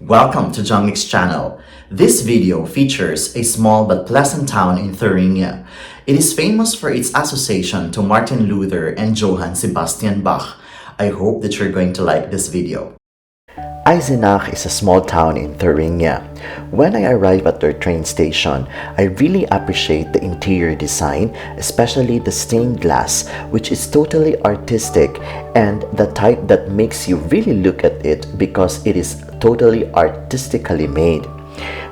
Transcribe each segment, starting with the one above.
Welcome to Jongmik's channel. This video features a small but pleasant town in Thuringia. It is famous for its association to Martin Luther and Johann Sebastian Bach. I hope that you're going to like this video. Eisenach is a small town in Thuringia. When I arrive at their train station, I really appreciate the interior design, especially the stained glass, which is totally artistic and the type that makes you really look at it because it is totally artistically made.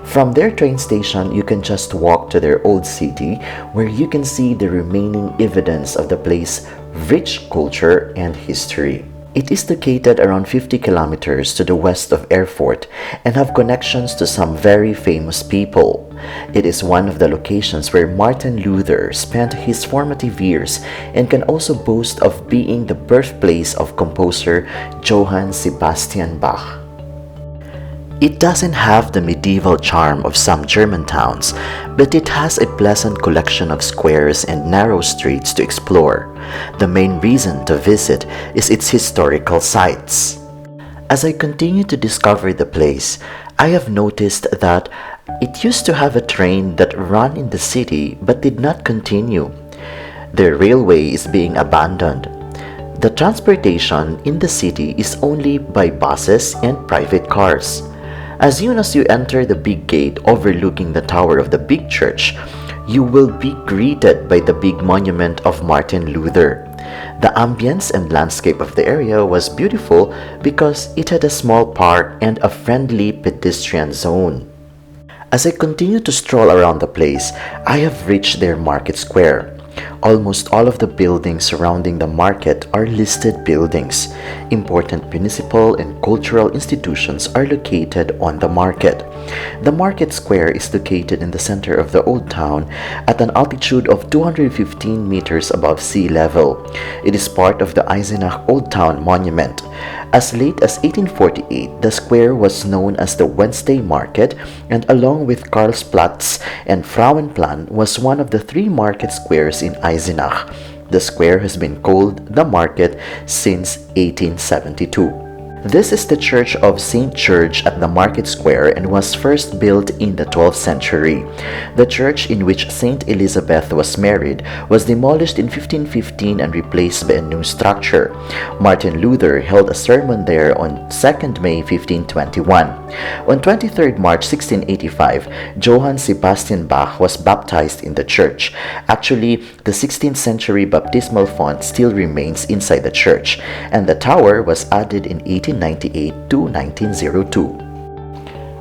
From their train station, you can just walk to their old city where you can see the remaining evidence of the place's rich culture and history. It is located around 50 kilometers to the west of Erfurt and have connections to some very famous people. It is one of the locations where Martin Luther spent his formative years and can also boast of being the birthplace of composer Johann Sebastian Bach. It doesn't have the medieval charm of some German towns, but it has a pleasant collection of squares and narrow streets to explore. The main reason to visit is its historical sites. As I continue to discover the place, I have noticed that it used to have a train that ran in the city but did not continue. The railway is being abandoned. The transportation in the city is only by buses and private cars. As soon as you enter the big gate overlooking the tower of the big church, you will be greeted by the big monument of Martin Luther. The ambience and landscape of the area was beautiful because it had a small park and a friendly pedestrian zone. As I continue to stroll around the place, I have reached their market square. Almost all of the buildings surrounding the market are listed buildings. Important municipal and cultural institutions are located on the market. The market square is located in the center of the old town at an altitude of 215 meters above sea level. It is part of the Eisenach Old Town Monument. As late as 1848, the square was known as the Wednesday Market, and along with Karlsplatz and Frauenplan was one of the three market squares in Eisenach. The square has been called the Market since 1872. This is the Church of St. George at the Market Square and was first built in the 12th century. The church in which St. Elizabeth was married was demolished in 1515 and replaced by a new structure. Martin Luther held a sermon there on 2nd May 1521. On 23rd March 1685, Johann Sebastian Bach was baptized in the church. Actually, the 16th century baptismal font still remains inside the church, and the tower was added in 1898 to 1902.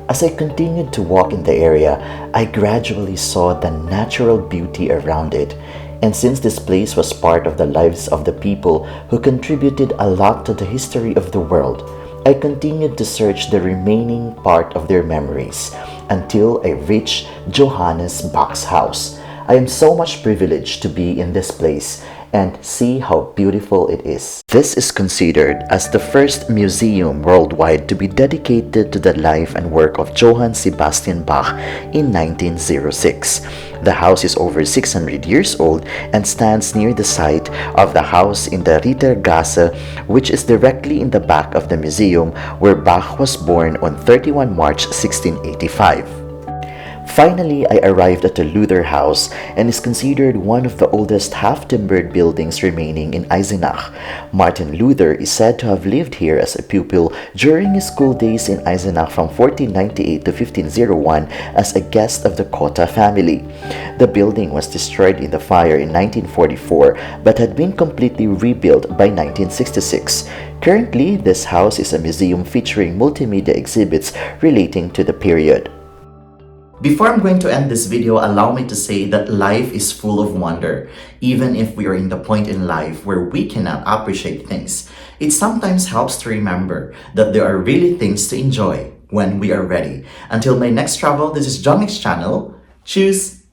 As I continued to walk in the area, I gradually saw the natural beauty around it. And since this place was part of the lives of the people who contributed a lot to the history of the world, I continued to search the remaining part of their memories until I reached Johannes Bach's house. I am so much privileged to be in this place and see how beautiful it is. This is considered as the first museum worldwide to be dedicated to the life and work of Johann Sebastian Bach in 1906. The house is over 600 years old and stands near the site of the house in the Rittergasse, which is directly in the back of the museum where Bach was born on 31 March 1685. Finally, I arrived at the Lutherhaus and is considered one of the oldest half-timbered buildings remaining in Eisenach. Martin Luther is said to have lived here as a pupil during his school days in Eisenach from 1498 to 1501 as a guest of the Cotta family. The building was destroyed in the fire in 1944 but had been completely rebuilt by 1966. Currently, this house is a museum featuring multimedia exhibits relating to the period. Before I'm going to end this video, allow me to say that life is full of wonder. Even if we are in the point in life where we cannot appreciate things, it sometimes helps to remember that there are really things to enjoy when we are ready. Until my next travel, this is Jongmik's channel. Choose